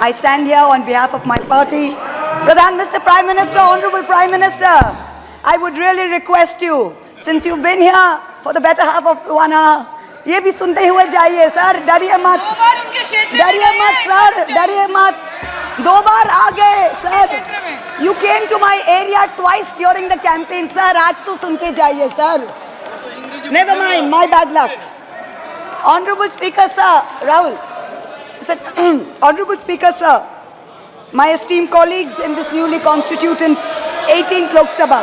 I stand here on behalf of my party. Mr. Prime Minister, Honorable Prime Minister, I would really request you, since you've been here for the better half of 1 hour, ये भी सुनते हुए जाइए sir, डरिए मत sir, डरिए मत, 2 बार आ गए sir. You came to my area twice during the campaign, sir. आज तो सुन के जाइए sir. Never mind, my bad luck. Honorable Speaker sir, Rahul. Honorable Speaker sir, my esteemed colleagues in this newly constituted 18th Lok Sabha,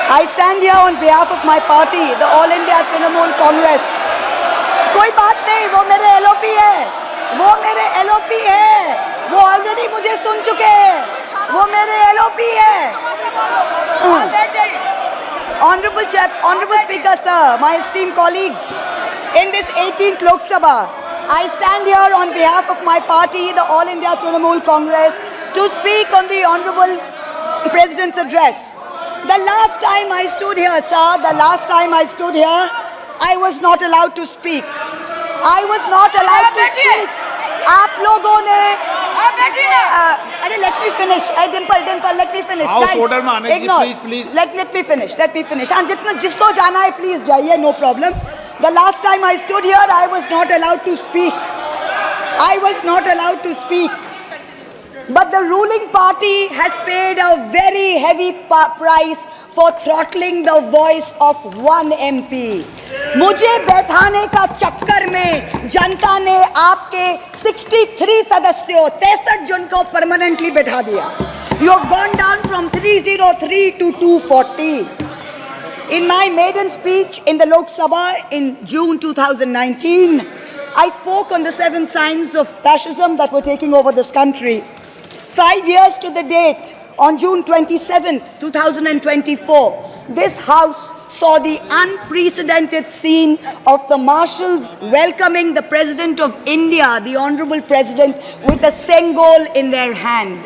I stand here on behalf of my party, the All India Trinamool Congress. कोई बात नहीं, वो मेरे LOP है, वो already मुझे सुन चुके हैं, वो मेरे LOP है. Honorable Speaker sir, my esteemed colleagues, in this 18th Lok Sabha, I stand here on behalf of my party, the All India Trinamool Congress, to speak on the Honorable President's address. The last time I stood here, sir, I was not allowed to speak. I was not allowed to speak. आप लोगों ने अरे let me finish. Dimple, let me finish. Guys, ignore. Let me finish. हाँ, जिसको जाना है please जाइए, no problem. The last time I stood here, I was not allowed to speak. But the ruling party has paid a very heavy price for throttling the voice of one MP. मुझे बैठाने का चक्कर में जनता ने आपके 63 सदस्यों 63 जन को परमानेंटली बैठा दिया. You have gone down from 303 to 240. In my maiden speech in the Lok Sabha in June 2019, I spoke on the 7 signs of fascism that were taking over this country. 5 years to the date, on June 27, 2024, this House saw the unprecedented scene of the marshals welcoming the President of India, the Honorable President, with a Sengol in their hand.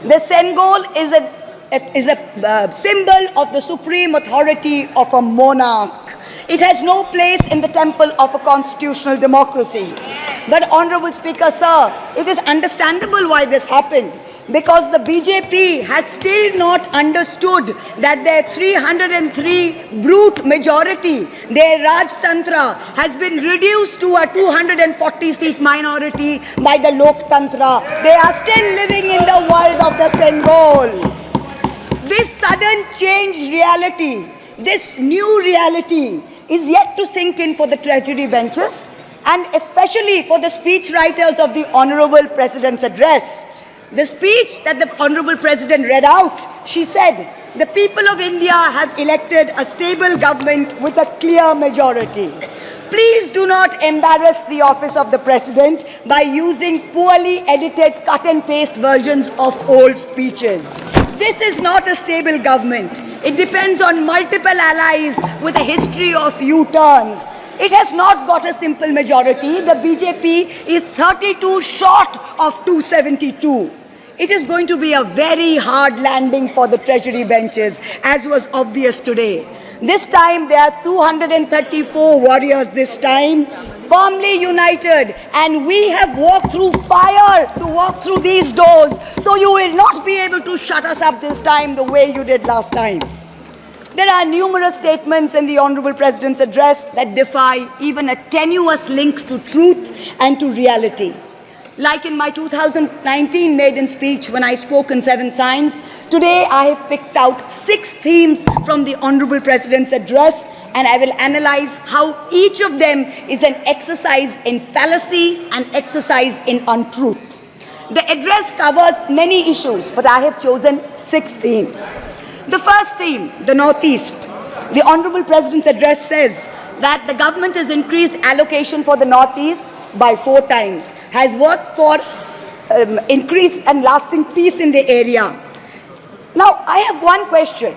The Sengol is a symbol of the supreme authority of a monarch. It has no place in the temple of a constitutional democracy. But Honorable Speaker, sir, it is understandable why this happened. Because the BJP has still not understood that their 303 brute majority, their Rajtantra, has been reduced to a 240-seat minority by the Loktantra. They are still living in the world of the Sengol. This sudden changed reality, this new reality, is yet to sink in for the treasury benches and especially for the speech writers of the Honorable President's address. The speech that the Honorable President read out, she said, the people of India have elected a stable government with a clear majority. Please do not embarrass the office of the President by using poorly edited cut and paste versions of old speeches. This is not a stable government. It depends on multiple allies with a history of U-turns. It has not got a simple majority. The BJP is 32 short of 272. It is going to be a very hard landing for the treasury benches, as was obvious today. This time there are 234 warriors this time, firmly united, and we have walked through fire to walk through these doors, so you will not be able to shut us up this time the way you did last time. There are numerous statements in the Honorable President's address that defy even a tenuous link to truth and to reality. Like in my 2019 maiden speech when I spoke on 7 signs, today I have picked out 6 themes from the Honorable President's address, and I will analyze how each of them is an exercise in fallacy and exercise in untruth. The address covers many issues, but I have chosen 6 themes. The first theme, the Northeast. The Honorable President's address says that the government has increased allocation for the Northeast by 4 times, has worked for increased and lasting peace in the area. Now, I have one question.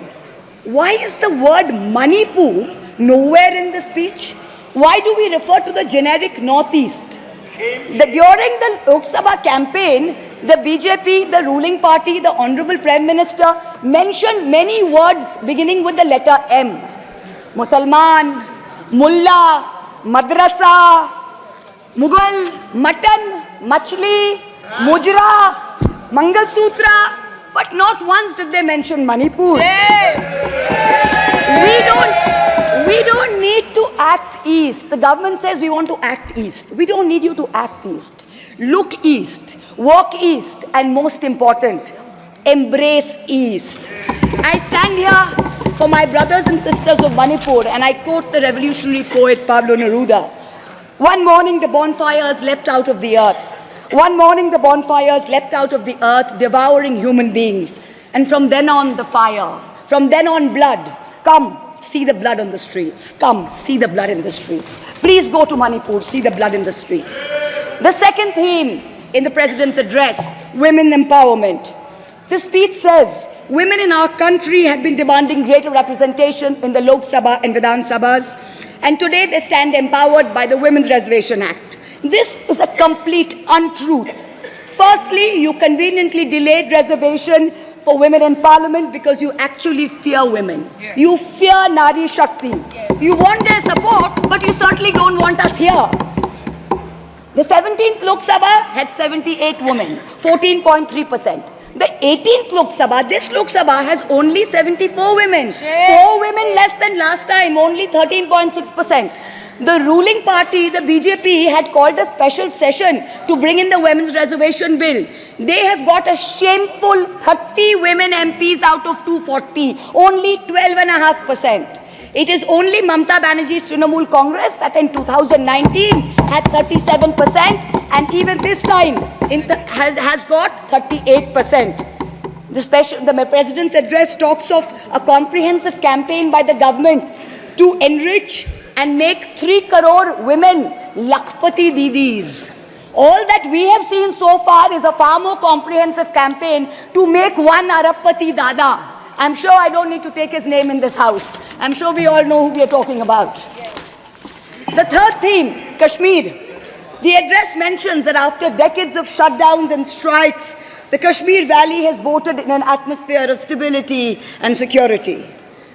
Why is the word Manipur nowhere in the speech? Why do we refer to the generic Northeast? During the Lok Sabha campaign, the BJP, the ruling party, the Honorable Prime Minister mentioned many words beginning with the letter M. Musalman, Mullah, Madrasa, Mughal, Mutton, Machli, Mujra, Mangalsutra, but not once did they mention Manipur. We don't need to act east. The government says we want to act east. We don't need you to act east. Look east, walk east, and most important, embrace east. I stand here for my brothers and sisters of Manipur, and I quote the revolutionary poet Pablo Neruda. One morning the bonfires leapt out of the earth. One morning the bonfires leapt out of the earth, devouring human beings. And from then on the fire, from then on blood. Come, see the blood on the streets. Come, see the blood in the streets. Please go to Manipur, see the blood in the streets. The second theme in the President's address, women empowerment. The speech says, women in our country have been demanding greater representation in the Lok Sabha and Vidhan Sabhas, and today they stand empowered by the Women's Reservation Act. This is a complete untruth. Firstly, you conveniently delayed reservation for women in parliament because you actually fear women. Yeah. You fear Nari Shakti. Yeah. You want their support, but you certainly don't want us here. The 17th Lok Sabha had 78 women, 14.3%. The 18th Lok Sabha, this Lok Sabha has only 74 women. 4 women less than last time, only 13.6%. The ruling party, the BJP, had called a special session to bring in the Women's Reservation Bill. They have got a shameful 30 women MPs out of 240, only 12.5%. It is only Mamata Banerjee's Trinamool Congress that in 2019 had 37%, and even this time has got 38%. The President's address talks of a comprehensive campaign by the government to enrich and make 3 crore women Lakhpati Didis. All that we have seen so far is a far more comprehensive campaign to make 1 Arabpati Dada. I'm sure I don't need to take his name in this house. I'm sure we all know who we are talking about. The third theme, Kashmir. The address mentions that after decades of shutdowns and strikes, the Kashmir Valley has voted in an atmosphere of stability and security.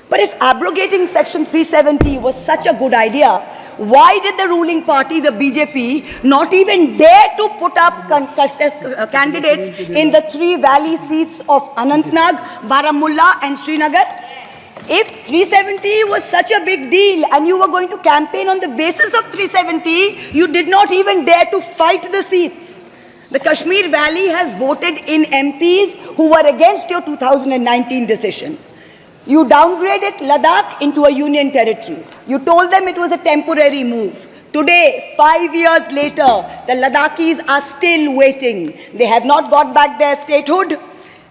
But if abrogating Section 370 was such a good idea, why did the ruling party, the BJP, not even dare to put up candidates in the 3 valley seats of Anantnag, Baramulla and Srinagar? If 370 was such a big deal and you were going to campaign on the basis of 370, you did not even dare to fight the seats. The Kashmir Valley has voted in MPs who were against your 2019 decision. You downgraded Ladakh into a union territory. You told them it was a temporary move. Today, 5 years later, the Ladakhis are still waiting. They have not got back their statehood.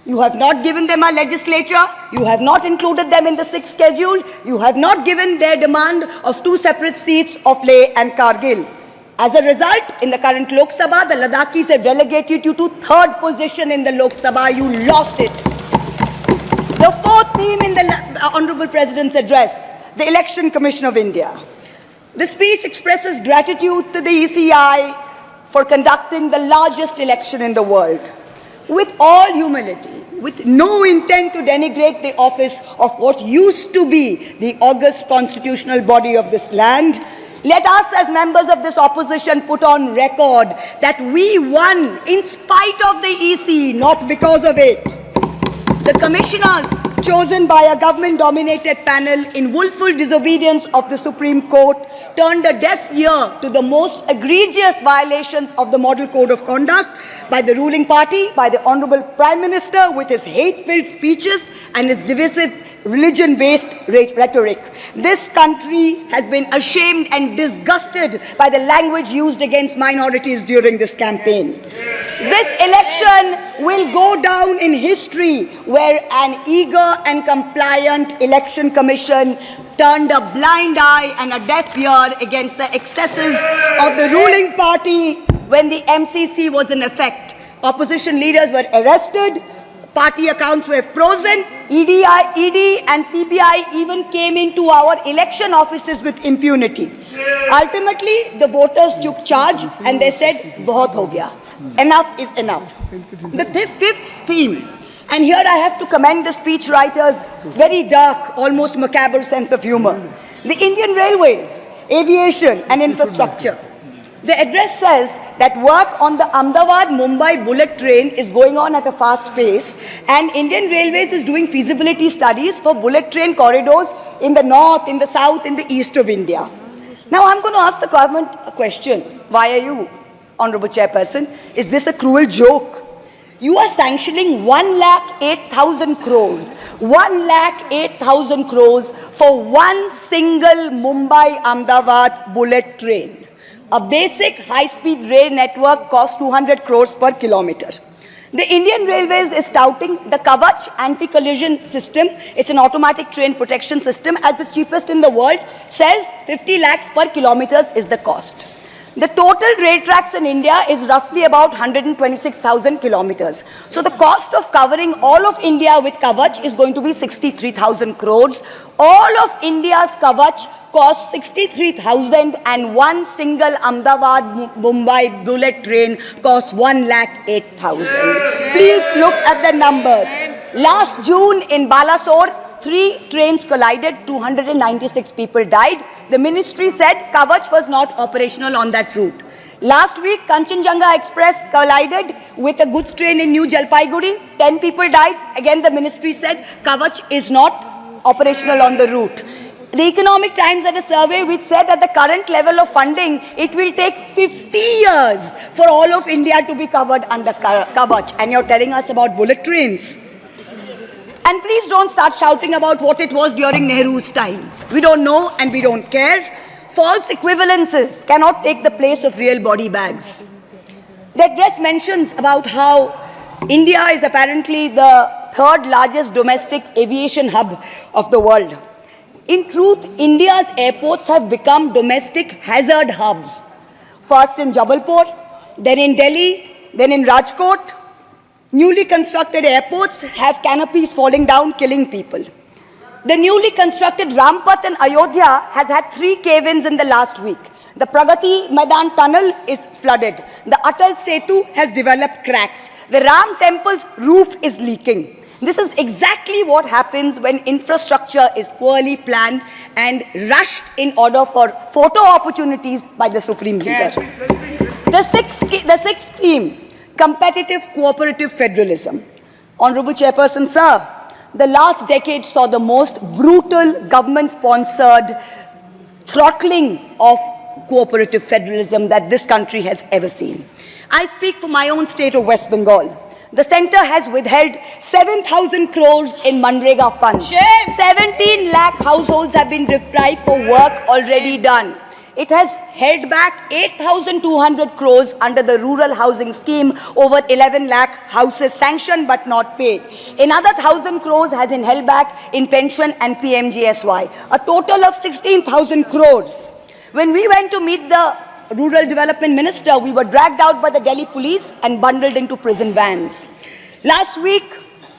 You have not given them a legislature. You have not included them in the 6th schedule. You have not given their demand of 2 separate seats of Leh and Kargil. As a result, in the current Lok Sabha, the Ladakhis have relegated you to 3rd position in the Lok Sabha. You lost it. The 4th theme in the Honorable President's address, the Election Commission of India. The speech expresses gratitude to the ECI for conducting the largest election in the world. With all humility, with no intent to denigrate the office of what used to be the august constitutional body of this land, let us as members of this opposition put on record that we won in spite of the EC, not because of it. The commissioners chosen by a government-dominated panel in willful disobedience of the Supreme Court turned a deaf ear to the most egregious violations of the Model Code of Conduct by the ruling party, by the Honorable Prime Minister with his hate-filled speeches and his divisive religion-based rhetoric. This country has been ashamed and disgusted by the language used against minorities during this campaign. This election will go down in history where an eager and compliant election commission turned a blind eye and a deaf ear against the excesses of the ruling party when the MCC was in effect. Opposition leaders were arrested, party accounts were frozen, ED and CBI even came into our election offices with impunity. Ultimately, the voters took charge and they said, "Bahut ho gaya. Enough is enough." The 5th theme, and here I have to commend the speechwriter's very dark, almost macabre sense of humor. The Indian Railways, aviation and infrastructure. The address says that work on the Ahmedabad-Mumbai bullet train is going on at a fast pace, and Indian Railways is doing feasibility studies for bullet train corridors in the north, in the south, in the east of India. Now I'm going to ask the government a question. Why are you, Honorable Chairperson? Is this a cruel joke? You are sanctioning 1,08,000 crores, 1,08,000 crores for one single Mumbai-Ahmedabad bullet train. A basic high-speed rail network costs 200 crores per kilometer. The Indian Railways is touting the Kavach anti-collision system. It's an automatic train protection system as the cheapest in the world, says 50 lakhs per kilometers is the cost. The total rail tracks in India is roughly about 126,000 kilometers. So the cost of covering all of India with Kavach is going to be 63,000 crores. All of India's Kavach costs 63,000, and one single Ahmedabad-Mumbai bullet train costs 1,08,000. Please look at the numbers. Last June in Balasore, 3 trains collided, 296 people died. The ministry said Kavach was not operational on that route. Last week, Kanchenjunga Express collided with a goods train in New Jalpaiguri. 10 people died. Again, the ministry said Kavach is not operational on the route. The Economic Times had a survey which said at the current level of funding, it will take 50 years for all of India to be covered under Kavach. And you're telling us about bullet trains. And please don't start shouting about what it was during Nehru's time. We don't know and we don't care. False equivalences cannot take the place of real body bags. The address mentions about how India is apparently the 3rd largest domestic aviation hub of the world. In truth, India's airports have become domestic hazard hubs. First in Jabalpur, then in Delhi, then in Rajkot. Newly constructed airports have canopies falling down, killing people. The newly constructed Rampath in Ayodhya has had 3 cave-ins in the last week. The Pragati Maidan tunnel is flooded. The Atal Setu has developed cracks. The Ram temple's roof is leaking. This is exactly what happens when infrastructure is poorly planned and rushed in order for photo opportunities by the Supreme Leader. Yes. The sixth theme, competitive cooperative federalism. Honorable Chairperson, sir, the last decade saw the most brutal government-sponsored throttling of cooperative federalism that this country has ever seen. I speak for my own state of West Bengal. The centre has withheld 7,000 crores in Manrega funds. 17 lakh households have been deprived for work already done. It has held back 8,200 crores under the rural housing scheme, over 11 lakh houses sanctioned but not paid. Another 1,000 crores has been held back in pension and PMGSY. A total of 16,000 crores. When we went to meet the Rural Development Minister, we were dragged out by the Delhi police and bundled into prison vans. Last week,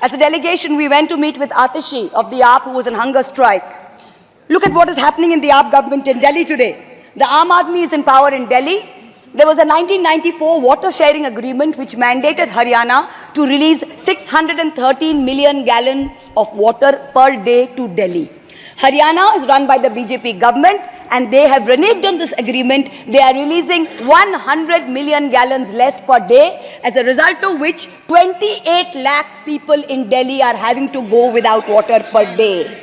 as a delegation, we went to meet with Atishi of the AAP, who was on hunger strike. Look at what is happening in the AAP government in Delhi today. The Aam Aadmi is in power in Delhi. There was a 1994 water sharing agreement which mandated Haryana to release 613 million gallons of water per day to Delhi. Haryana is run by the BJP government, and they have reneged on this agreement. They are releasing 100 million gallons less per day, as a result of which 28 lakh people in Delhi are having to go without water per day.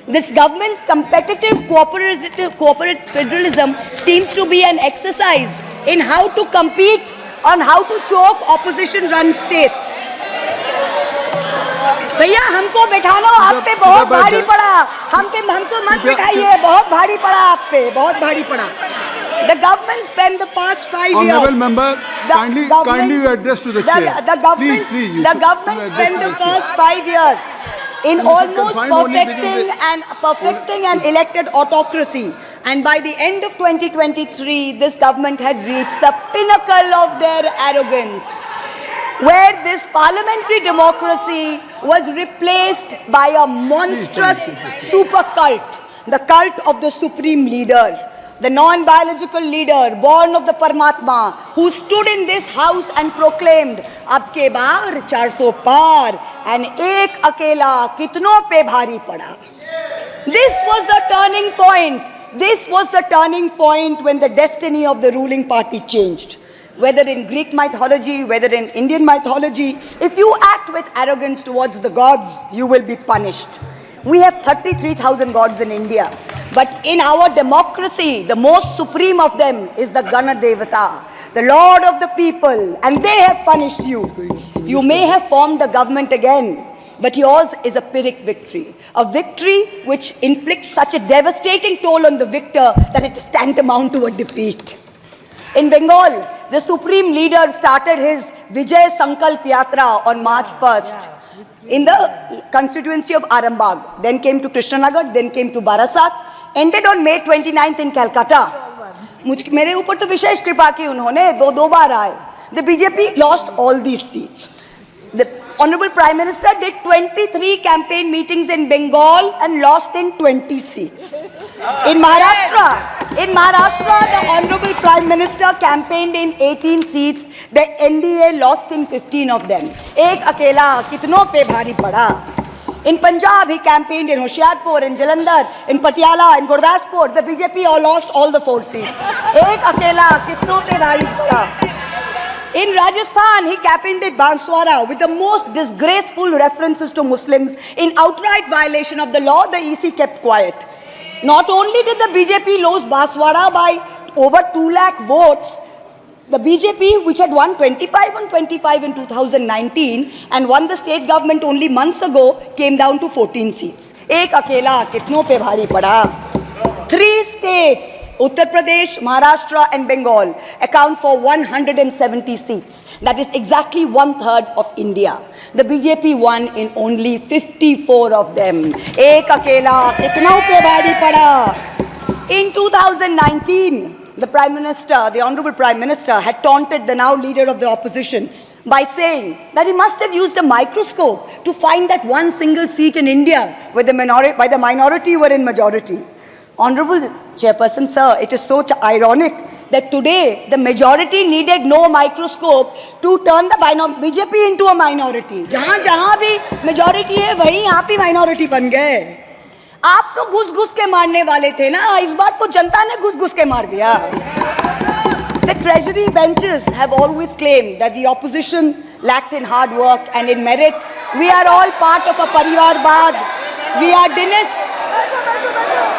This government's competitive cooperative federalism seems to be an exercise in how to compete on how to choke opposition-run states. भैया हमको बैठाना आप पे बहुत भारी पड़ा, हमको मत बैठाइए, बहुत भारी पड़ा आप पे, बहुत भारी पड़ा. The government spent the past 5 years. Honourable member, kindly address to the chair. The government spent the first 5 years in almost perfecting an elected autocracy. And by the end of 2023, this government had reached the pinnacle of their arrogance, where this parliamentary democracy was replaced by a monstrous super cult, the cult of the supreme leader, the non-biological leader, born of the Paramatma, who stood in this house and proclaimed, "Ab ke baar 400 par, and ek akela kitno pe bhari pada." This was the turning point This was the turning point when the destiny of the ruling party changed. Whether in Greek mythology, whether in Indian mythology, if you act with arrogance towards the gods, you will be punished. We have 33,000 gods in India. But in our democracy, the most supreme of them is the Gana Devata, the Lord of the people, and they have punished you. You may have formed a government again, but yours is a Pyrrhic victory. A victory which inflicts such a devastating toll on the victor that it is tantamount to a defeat. In Bengal, the supreme leader started his Vijay Sankalp Yatra on March 1st in the constituency of Arambagh. Then came to Krishnanagar, then came to Barasat, ended on May 29th in Calcutta. मेरे ऊपर तो विशेष कृपा की उन्होंने दो बार आए. The BJP lost all these seats. The Honorable Prime Minister did 23 campaign meetings in Bengal and lost in 20 seats. In Maharashtra, the Honorable Prime Minister campaigned in 18 seats. The NDA lost in 15 of them. एक अकेला कितनों पे भारी पड़ा. In Punjab, he campaigned in Hoshiarpur, in Jalandhar, in Patiala, in Gurdaspur. The BJP all lost all the 4 seats. एक अकेला कितनों पे भारी पड़ा. In Rajasthan, he campaigned at Banswara with the most disgraceful references to Muslims in outright violation of the law. The EC kept quiet. Not only did the BJP lose Banswara by over 2 lakh votes, the BJP, which had won 25 on 25 in 2019 and won the state government only months ago, came down to 14 seats. Ek akela kitno pe bhari pada. 3 states, Uttar Pradesh, Maharashtra and Bengal, account for 170 seats. That is exactly 1/3 of India. The BJP won in only 54 of them. Ek akela kitno pe bhari pada. In 2019, the Prime Minister, the Honorable Prime Minister, had taunted the now leader of the opposition by saying that he must have used a microscope to find that one single seat in India where the minority were in majority. Honorable Chairperson, sir, it is so ironic that today the majority needed no microscope to turn the BJP into a minority. जहाँ भी majority है, वहीं आप ही minority बन गए. आप तो घुस-घुस के मारने वाले थे ना, इस बार तो जनता ने घुस-घुस के मार दिया. The treasury benches have always claimed that the opposition lacked in hard work and in merit. We are all part of a Parivarvad. We are dynasts.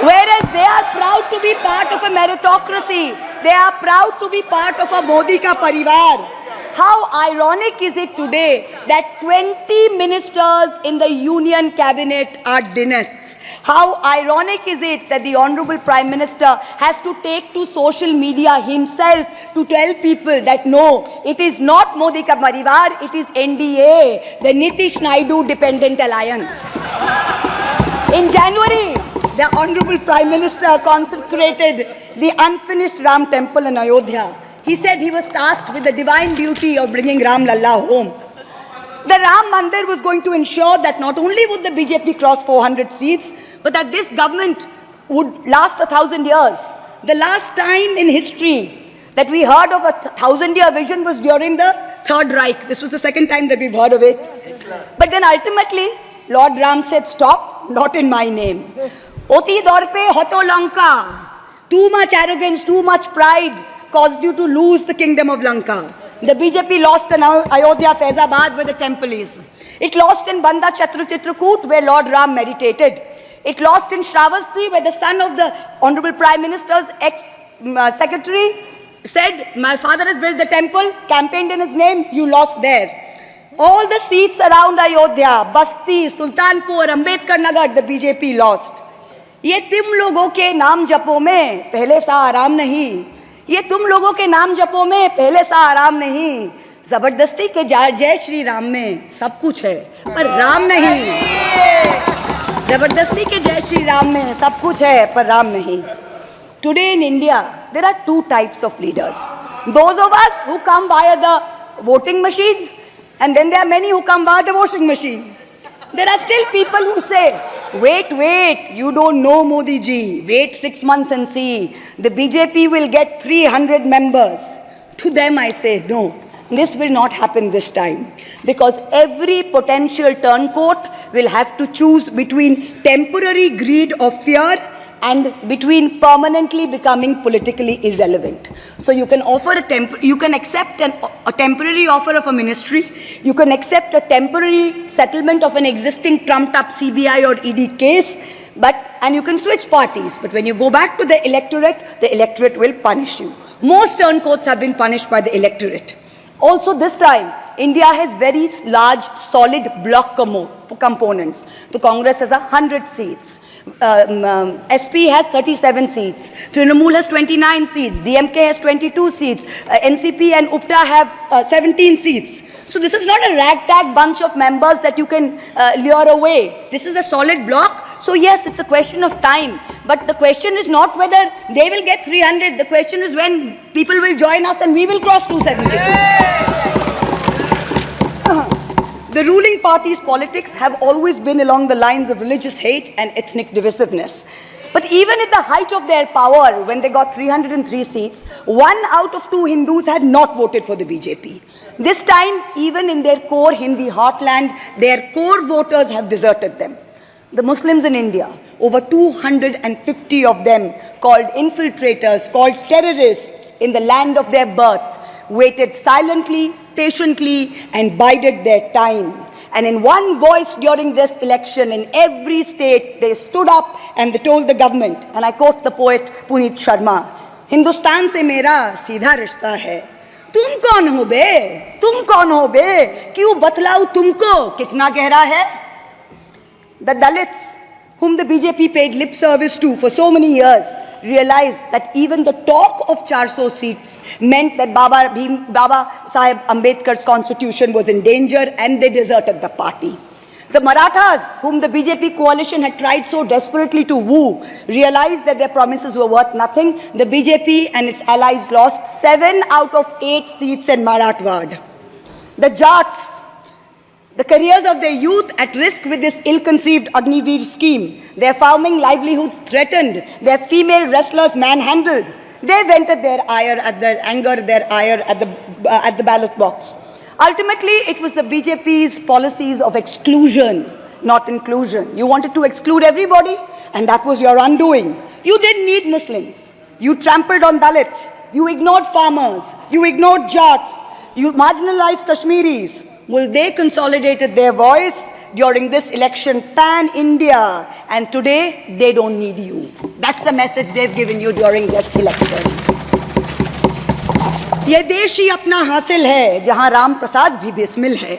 Whereas they are proud to be part of a meritocracy. They are proud to be part of a Modi ka Parivar. How ironic is it today that 20 ministers in the union cabinet are dynasts? How ironic is it that the Honorable Prime Minister has to take to social media himself to tell people that no, it is not Modi ka Parivar, it is NDA, the Nitish Naidu Dependent Alliance. In January, the Honorable Prime Minister consecrated the unfinished Ram temple in Ayodhya. He said he was tasked with the divine duty of bringing Ram Lalla home. The Ram Mandir was going to ensure that not only would the BJP cross 400 seats, but that this government would last 1,000 years. The last time in history that we heard of a 1,000-year vision was during the Third Reich. This was the second time that we've heard of it. But then ultimately, Lord Ram said, stop, not in my name. Oti dorpe hoto Lanka. Too much arrogance, too much pride caused you to lose the kingdom of Lanka. The BJP lost in Ayodhya, Faizabad, where the temple is. It lost in Banda Chitrakoot, where Lord Ram meditated. It lost in Shravasti, where the son of the Honorable Prime Minister's ex-secretary said, my father has built the temple, campaigned in his name, you lost there. All the seats around Ayodhya, Basti, Sultanpur, Ambedkar Nagar, the BJP lost. ये तुम लोगों के नाम जपों में पहले सा आराम नहीं. ये तुम लोगों के नाम जपों में पहले सा आराम नहीं. जबरदस्ती के जय श्री राम में सब कुछ है पर राम नहीं. जबरदस्ती के जय श्री राम में सब कुछ है पर राम नहीं. Today in India, there are 2 types of leaders. Those of us who come via the voting machine, and then there are many who come via the washing machine. There are still people who say, wait, you don't know Modi ji. Wait 6 months and see. The BJP will get 300 members. To them I say, no, this will not happen this time. Because every potential turncoat will have to choose between temporary greed of fear and between permanently becoming politically irrelevant. So you can offer you can accept a temporary offer of a ministry, you can accept a temporary settlement of an existing trumped-up CBI or ED case, and you can switch parties. But when you go back to the electorate will punish you. Most turncoats have been punished by the electorate. Also this time, India has very large, solid bloc components. The Congress has 100 seats. SP has 37 seats. Trinamool has 29 seats. DMK has 22 seats. NCP and UPTA have 17 seats. So this is not a ragtag bunch of members that you can lure away. This is a solid bloc. So yes, it's a question of time. But the question is not whether they will get 300. The question is when people will join us and we will cross 272. The ruling party's politics have always been along the lines of religious hate and ethnic divisiveness. But even at the height of their power, when they got 303 seats, 1 out of 2 Hindus had not voted for the BJP. This time, even in their core Hindi heartland, their core voters have deserted them. The Muslims in India, over 250 of them, called infiltrators, called terrorists in the land of their birth, waited silently, patiently, and bided their time. And in one voice during this election, in every state, they stood up and they told the government, and I quote the poet Puneet Sharma, "Hindustan se mera seedha rishta hai. Tum kaun ho be? Tum kaun ho be? Kyun batlau tumko kitna gehra hai?" The Dalits, whom the BJP paid lip service to for so many years, realized that even the talk of 400 seats meant that Baba Sahib Ambedkar's constitution was in danger, and they deserted the party. The Marathas, whom the BJP coalition had tried so desperately to woo, realized that their promises were worth nothing. The BJP and its allies lost 7 out of 8 seats in Marathwad. The Jats, the careers of their youth at risk with this ill-conceived Agniveer scheme, their farming livelihoods threatened, their female wrestlers manhandled. They vented their ire at the ballot box. Ultimately, it was the BJP's policies of exclusion, not inclusion. You wanted to exclude everybody, and that was your undoing. You didn't need Muslims. You trampled on Dalits. You ignored farmers. You ignored Jats. You marginalized Kashmiris. Well, they consolidated their voice during this election pan-India, and today they don't need you. That's the message they've given you during this election. ये देश ही अपना हासिल है जहां राम प्रसाद भी बिस्मिल है.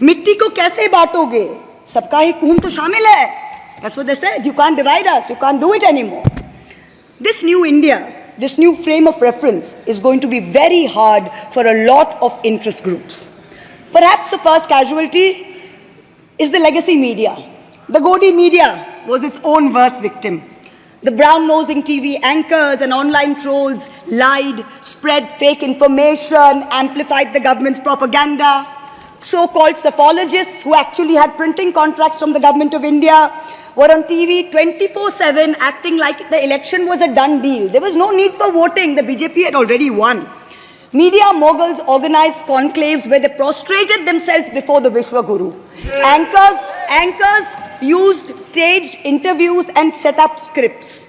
मिट्टी को कैसे बांटोगे? सबका ही खून तो शामिल है. That's what they said. You can't divide us. You can't do it anymore. This new India, this new frame of reference is going to be very hard for a lot of interest groups. Perhaps the first casualty is the legacy media. The Godi media was its own worst victim. The brown-nosing TV anchors and online trolls lied, spread fake information, amplified the government's propaganda. So-called psephologists who actually had printing contracts from the government of India were on TV 24/7 acting like the election was a done deal. There was no need for voting. The BJP had already won. Media moguls organized conclaves where they prostrated themselves before the Vishwa Guru. Anchors used staged interviews and set up scripts.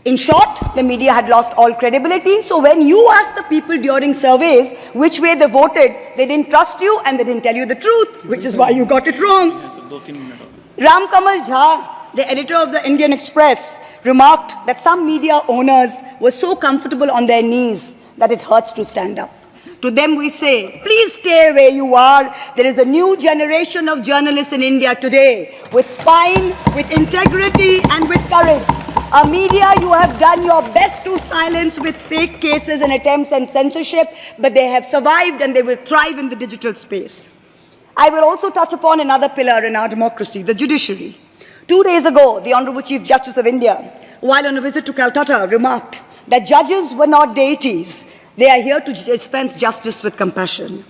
In short, the media had lost all credibility. So when you asked the people during surveys which way they voted, they didn't trust you and they didn't tell you the truth, which is why you got it wrong. Ram Kamal Jha, the editor of the Indian Express, remarked that some media owners were so comfortable on their knees that it hurts to stand up. To them we say, please stay where you are. There is a new generation of journalists in India today with spine, with integrity and with courage. A media you have done your best to silence with fake cases and attempts and censorship, but they have survived and they will thrive in the digital space. I will also touch upon another pillar in our democracy, the judiciary. 2 days ago, the Honorable Chief Justice of India, while on a visit to Calcutta, remarked that judges were not deities. They are here to dispense justice with compassion.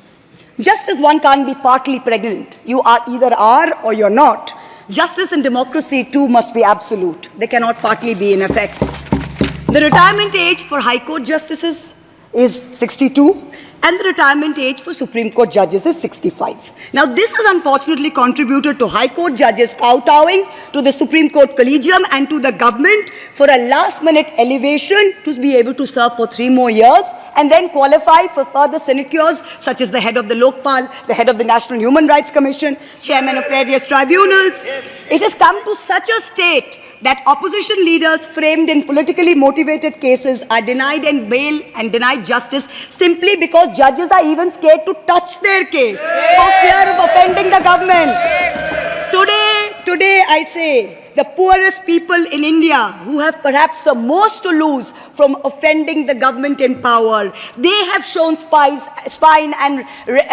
Just as one can't be partly pregnant, you either are or you're not. Justice and democracy too must be absolute. They cannot partly be in effect. The retirement age for High Court justices is 62, and the retirement age for Supreme Court judges is 65. Now, this has unfortunately contributed to High Court judges kowtowing to the Supreme Court Collegium and to the government for a last-minute elevation to be able to serve for 3 more years and then qualify for further sinecures such as the head of the Lokpal, the head of the National Human Rights Commission, chairman of various tribunals. It has come to such a state that opposition leaders framed in politically motivated cases are denied and bail and denied justice simply because judges are even scared to touch their case for fear of offending the government. Today I say, the poorest people in India who have perhaps the most to lose from offending the government in power, they have shown spine and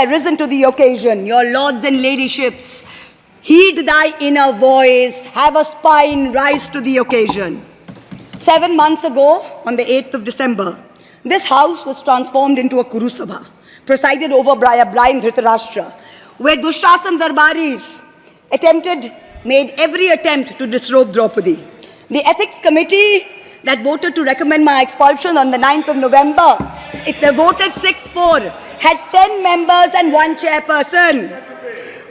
risen to the occasion. Your lords and ladyships, heed thy inner voice, have a spine, rise to the occasion. 7 months ago, on the 8th of December, this house was transformed into a Kurusabha, presided over by a blind Dhritarashtra, where Dushrasan Darbaris made every attempt to disrobe Draupadi. The ethics committee that voted to recommend my expulsion on the 9th of November, they voted 6-4, had 10 members and 1 chairperson.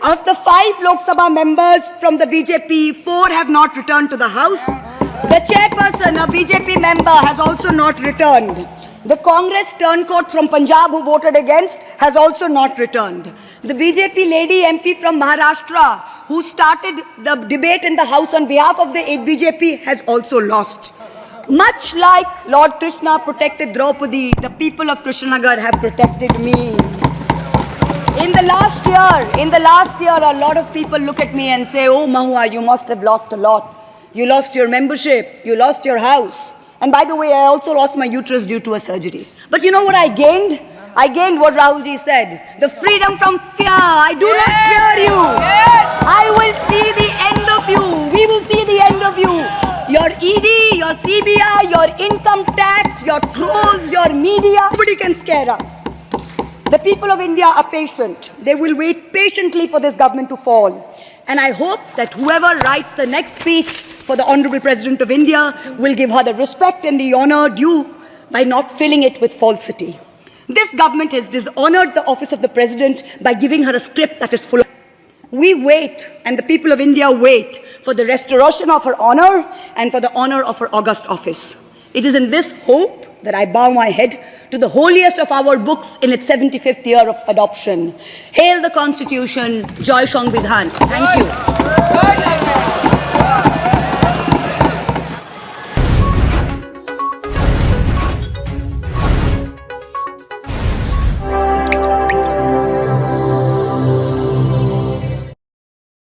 Of the 5 Lok Sabha members from the BJP, 4 have not returned to the House. The chairperson, a BJP member, has also not returned. The Congress turncoat from Punjab who voted against has also not returned. The BJP lady MP from Maharashtra who started the debate in the House on behalf of the BJP has also lost. Much like Lord Krishna protected Draupadi, the people of Krishnanagar have protected me. In the last year, a lot of people look at me and say, oh, Mahua, you must have lost a lot. You lost your membership, you lost your house. And by the way, I also lost my uterus due to a surgery. But you know what I gained? I gained what Rahulji said, the freedom from fear. I do not fear you. I will see the end of you. We will see the end of you. Your ED, your CBI, your income tax, your trolls, your media, nobody can scare us. The people of India are patient. They will wait patiently for this government to fall. And I hope that whoever writes the next speech for the Honorable President of India will give her the respect and the honor due by not filling it with falsity. This government has dishonored the office of the President by giving her a script that is full of... We wait, and the people of India wait, for the restoration of her honor and for the honor of her august office. It is in this hope that I bow my head to the holiest of our books in its 75th year of adoption. Hail the Constitution, Joy Sangvidhan. Thank you.